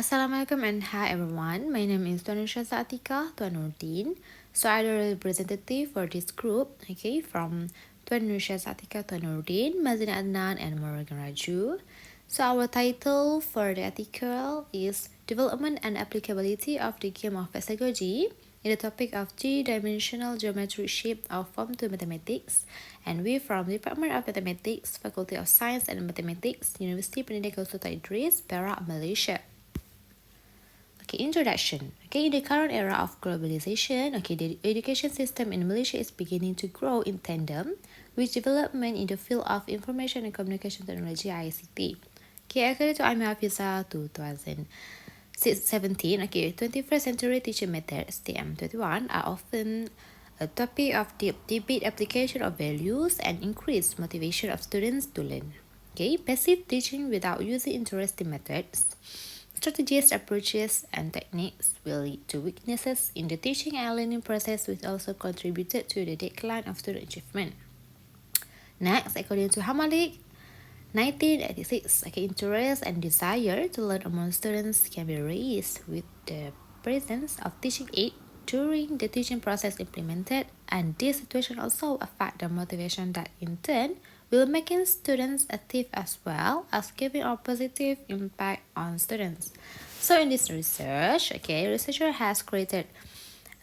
Assalamualaikum and hi everyone. My name is Tuan Nursyaza Atiqah Tuan Nordin. So I'm the representative for this group, from Tuan Nursyaza Atiqah Tuan Nordin, Mazlini Adnan and Morgan Raju. So our title for the article is Development and Applicability of the Game of HekSaGoji in the topic of three-dimensional geometric shape of Form 2 Mathematics, and we from Department of Mathematics, Faculty of Science and Mathematics, Universiti Pendidikan Sultan Idris, Perak, Malaysia. Introduction. In the current era of globalization, the education system in Malaysia is beginning to grow in tandem with development in the field of information and communication technology (ICT). According to I-CMME 2017, 21st century teaching methods (TM21) are often a topic of deep debate, application of values, and increased motivation of students to learn. Passive teaching without using interesting methods, strategies, approaches, and techniques will lead to weaknesses in the teaching and learning process, which also contributed to the decline of student achievement. Next, according to Hamalik 1986, interest and desire to learn among students can be raised with the presence of teaching aid during the teaching process implemented, and this situation also affect the motivation that in turn will making students active as well as giving a positive impact on students. So in this research, researcher has created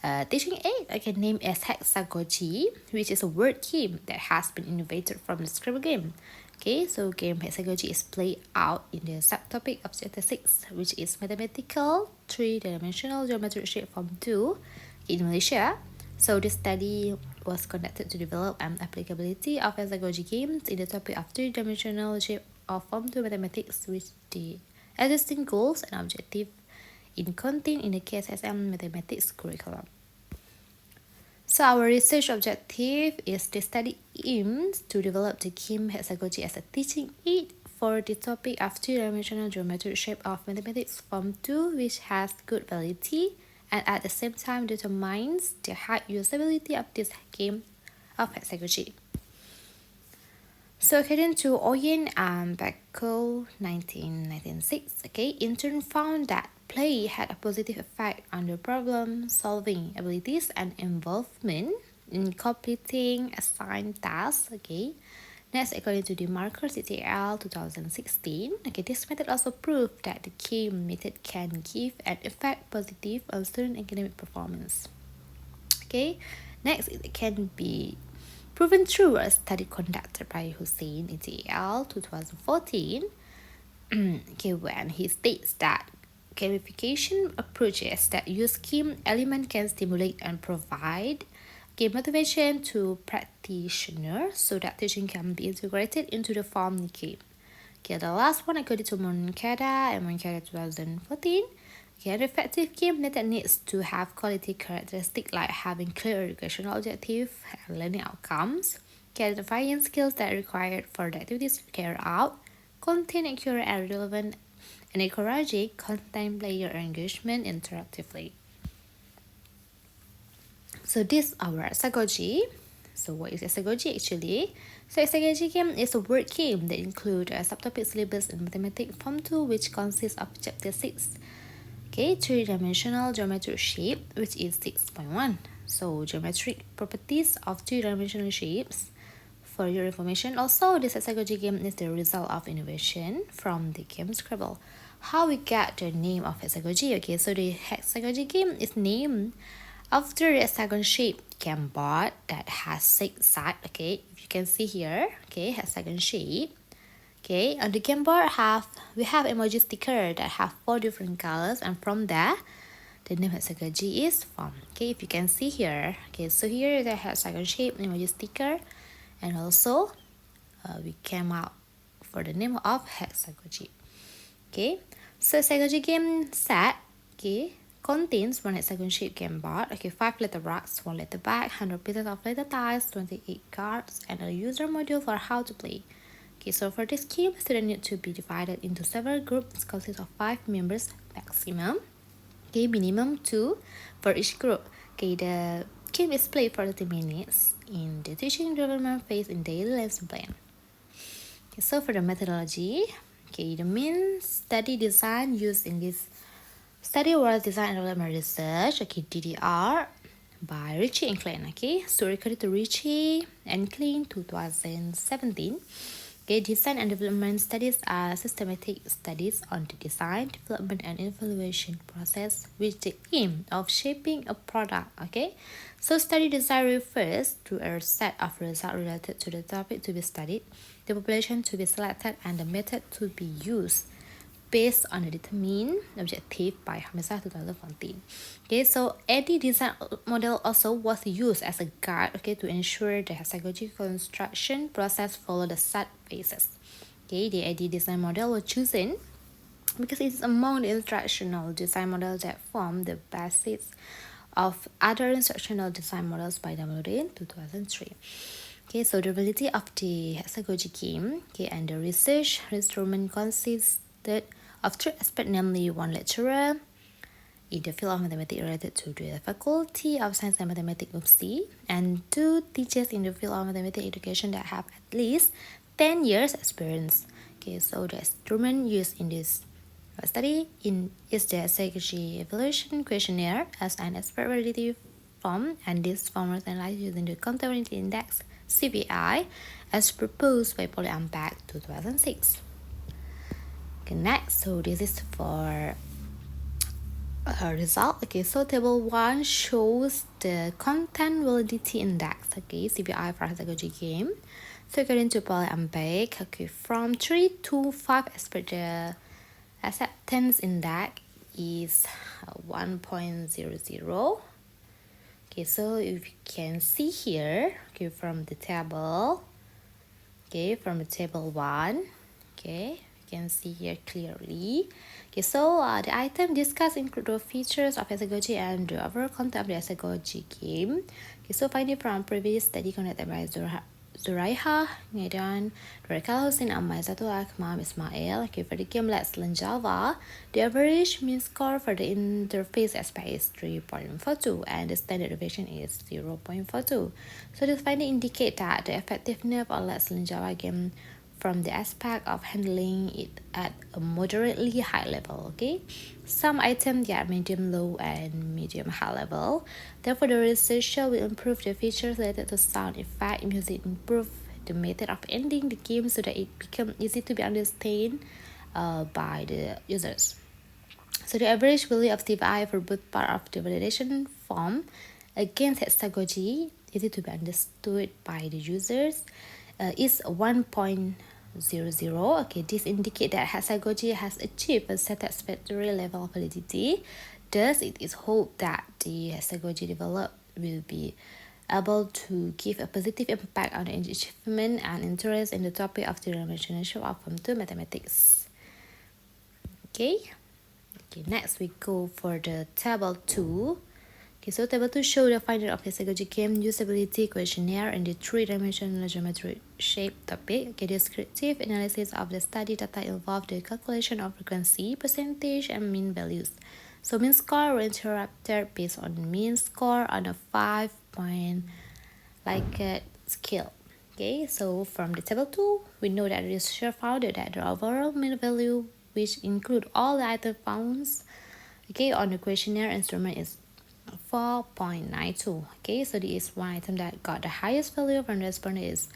a teaching aid named as HekSaGoji, which is a word game that has been innovated from the scribble game. So game HekSaGoji is played out in the subtopic of chapter 6, which is mathematical three-dimensional geometric shape form 2 in Malaysia. So this study was conducted to develop an applicability of HekSaGoji games in the topic of three-dimensional shape of Form 2 mathematics, with the existing goals and objectives in contained in the KSSM mathematics curriculum. So our research objective is the study aims to develop the game HekSaGoji as a teaching aid for the topic of three-dimensional geometric shape of mathematics Form 2, which has good validity and at the same time determines the high usability of this game of HekSaGoji. So according to Oyen and Beko 1996, intern found that play had a positive effect on the problem-solving abilities and involvement in completing assigned tasks. Next, according to the marker CTL 2016, this method also proved that the game method can give an effect positive on student academic performance. Next, it can be proven through a study conducted by Hussein ETL 2014, when he states that gamification approaches that use game element can stimulate and provide game motivation to practitioners so that teaching can be integrated into the form game. The last one, according to Moncada and Moncada 2014, an effective game method needs to have quality characteristics like having clear educational objectives and learning outcomes, identifying skills that are required for the activities to carry out, content accurate and relevant, and encouraging content player engagement interactively. So this is our HekSaGoji. So what is HekSaGoji actually? So HekSaGoji game is a word game that includes a subtopic syllabus in mathematics form 2, which consists of chapter 6. Three-dimensional geometric shape, which is 6.1. So geometric properties of three-dimensional shapes. For your information, also this HekSaGoji game is the result of innovation from the game Scrabble. How we got the name of HekSaGoji? So the HekSaGoji game is named after the hexagon shaped game board that has 6 sides. If you can see here, hexagon shape. On the game board we have emoji sticker that have 4 different colors, and from there the name HekSaGoji is formed. If you can see here, so here is a hexagon shape emoji sticker, and also we came out for the name of HekSaGoji. So HekSaGoji game set contains one hexagon shaped game board, 5 letter rocks, 1 letter bag, 100 pieces of letter tiles, 28 cards, and a user module for how to play. So for this game, students need to be divided into several groups consist of 5 members maximum. Minimum 2 for each group. The game is played for 30 minutes in the teaching development phase in daily lesson plan. So for the methodology, the main study design used in this Study was Design and Development Research, okay, DDR, by Richie and Klein, okay. Story credit to Richie and Klein, 2017. Okay, design and development studies are systematic studies on the design, development, and evaluation process with the aim of shaping a product. Okay, so study design refers to a set of results related to the topic to be studied, the population to be selected, and the method to be used based on the determined objective by Hamza 2014. Okay, so ADDIE design model also was used as a guide, okay, to ensure the HekSaGoji construction process follow the set phases. Okay, the ADDIE design model was chosen because it's among the instructional design models that form the basis of other instructional design models by Nordin 2003. Okay, so the validity of the HekSaGoji game, okay, and the research instrument consisted of three aspects, namely one lecturer in the field of mathematics related to the Faculty of Science and Mathematics UPSI, and two teachers in the field of mathematics education that have at least 10 years experience. Okay, so the instrument used in this study is the HekSaGoji Evaluation Questionnaire as an expert validity form, and this form was analyzed using the Content Validity Index CVI as proposed by Poly-Ampeg 2006. Okay, next, so this is for a result. Okay, so table 1 shows the Content Validity Index, okay, CVI for HekSaGoji game. So according to Poly-Ampeg, okay, from 3 to 5 expert, the acceptance index is 1.00. Okay, so if you can see here, okay, from the table, okay, from the table 1, okay, you can see here clearly. Okay, so the item discussed include the features of HekSaGoji and the overall content of the HekSaGoji game. Okay, so finding from previous study conducted by Zuraiha, Adnan, Rekal Hussein Ahmad, Zatu Akmal Ismail. Okay, for the game Let's Learn Java, the average mean score for the interface aspect is 3.42 and the standard deviation is 0.42. So this finding indicate that the effectiveness of Let's Learn Java game from the aspect of handling it at a moderately high level. Okay, some items are medium low and medium high level. Therefore, the researcher will improve the features related to sound effect, music, improve the method of ending the game so that it becomes easy to be understood by the users. So the average value of CVI for both part of the validation form against HekSaGoji, easy to be understood by the users, is 1.00. Okay, this indicates that HekSaGoji has achieved a satisfactory level of validity. Thus, it is hoped that the HekSaGoji developed will be able to give a positive impact on the achievement and interest in the topic of the relationship of Form 2 mathematics. Okay, next we go for the table 2. Okay, so table 2 show the finding of the HekSaGoji Game Usability Questionnaire in the three-dimensional geometric shape topic. Okay, descriptive analysis of the study data involved the calculation of frequency, percentage, and mean values. So mean score were interrupted based on mean score on a 5-point Likert scale. Okay, so from the table 2, we know that the researcher found that the overall mean value, which include all the items found, okay, on the questionnaire instrument is 4.92. Okay, so this is one item that got the highest value from the respondent is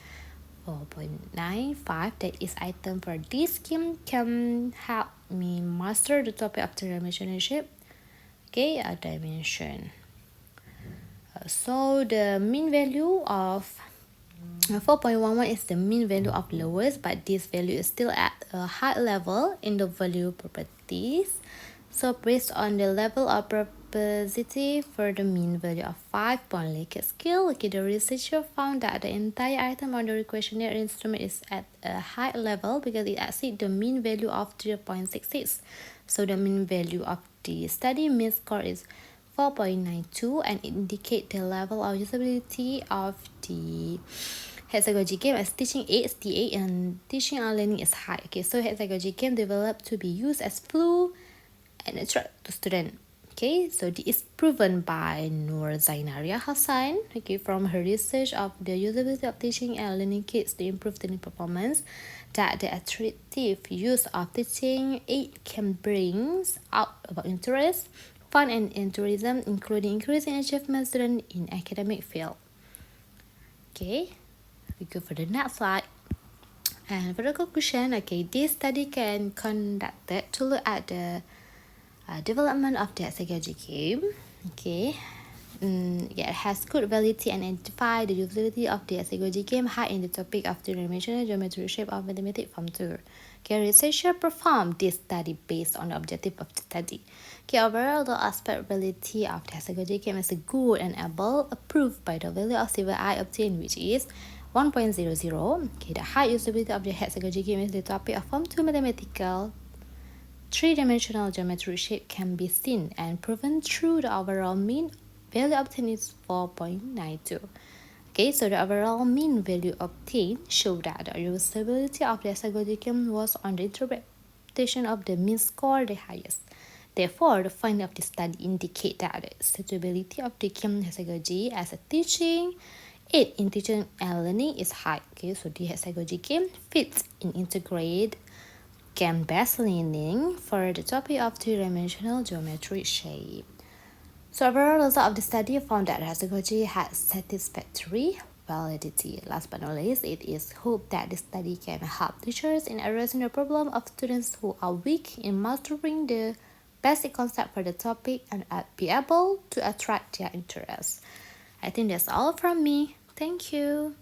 4.95. That is item for this scheme can help me master the topic of three-dimensional, okay, a dimension. So the mean value of 4.11 is the mean value of lowest, but this value is still at a high level in the value properties. So based on the level of propensity for the mean value of 5-point Likert scale, okay, the researcher found that the entire item on the questionnaire instrument is at a high level because it exceeds the mean value of 0.66. So the mean value of the study mean score is 4.92 and indicate the level of usability of the HekSaGoji game as teaching aid, STA, and teaching and learning is high. Okay, so HekSaGoji game developed to be used as flu and attract to student. Okay, Okay, so this is proven by Nur Zainaria Hassan, okay, from her research of the usability of teaching and learning kids to improve learning performance, that the attractive use of teaching it can bring out about interest, fun and enthusiasm, including increasing achievement students in academic field. Okay, we go for the next slide. And for the conclusion, okay, this study can conducted to look at the development of the HekSaGoji game. Okay, it has good validity and identify the utility of the HekSaGoji game high in the topic of three-dimensional geometry shape of mathematics form 2. Okay, researcher performed this study based on the objective of the study. Okay, overall, the aspect validity of the HekSaGoji game is good and able, approved by the value of civil I obtained, which is 1.00. Okay, the high usability of the HekSaGoji game is the topic of form 2 mathematical three-dimensional geometry shape can be seen and proven through the overall mean value obtained is 4.92. Okay, so the overall mean value obtained show that the usability of the HekSaGoji game was on the interpretation of the mean score the highest. Therefore, the finding of the study indicate that the suitability of the game HekSaGoji as a teaching aid in teaching and learning is high. Okay, so the HekSaGoji game fits in integrated game-based learning for the topic of three-dimensional geometry shape. So overall result of the study found that HekSaGoji has satisfactory validity. Last but not least, it is hoped that the study can help teachers in addressing the problem of students who are weak in mastering the basic concept for the topic and be able to attract their interest. I think that's all from me. Thank you.